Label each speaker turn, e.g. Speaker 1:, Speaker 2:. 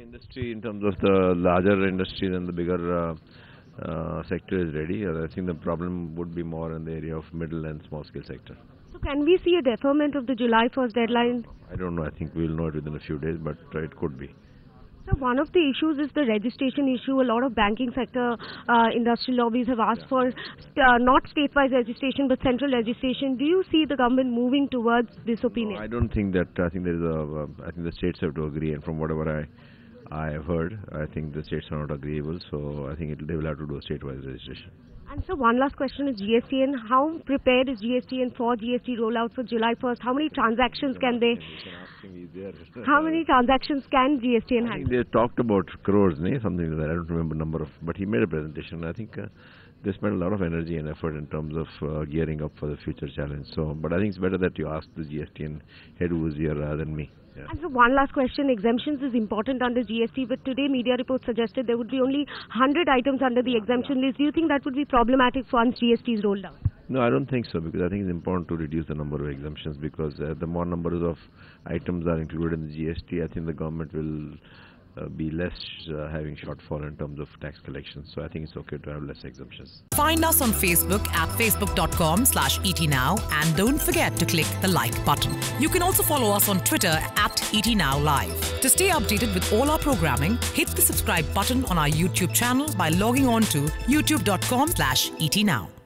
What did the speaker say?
Speaker 1: industry, in terms of the larger industries and the bigger sector is ready. I think the problem would be more in the area of middle and small scale sector.
Speaker 2: So can we see a deferment of the July 1st deadline?
Speaker 1: I don't know. I think we'll know it within a few days, but it could be.
Speaker 2: So one of the issues is the registration issue. A lot of banking sector industrial lobbies have asked for not state-wise registration but central registration. Do you see the government moving towards this opinion?
Speaker 1: No, I don't think that. I think there is I think the states have to agree, and from whatever I have heard, I think the states are not agreeable. So I think they will have to do a state-wise registration.
Speaker 2: And so one last question is GSTN. How prepared is GSTN for GST rollout for July 1st? How many transactions can they? How many transactions can GSTN handle?
Speaker 1: I think they talked about crores, something like that. I don't remember number of, but he made a presentation. I think they spent a lot of energy and effort in terms of gearing up for the future challenge. So, but I think it's better that you ask the GSTN head who was here rather than me. Yeah.
Speaker 2: And so one last question, exemptions is important under GST, but today media reports suggested there would be only 100 items under the exemption list. Do you think that would be problematic once GST is rolled out?
Speaker 1: No, I don't think so, because I think it's important to reduce the number of exemptions, because the more numbers of items are included in the GST, I think the government will be less having shortfall in terms of tax collection. So I think it's okay to have less exemptions.
Speaker 3: Find us on Facebook at facebook.com/ETNow and don't forget to click the like button. You can also follow us on Twitter at ETNowLive. To stay updated with all our programming, hit the subscribe button on our YouTube channel by logging on to youtube.com/ETNow.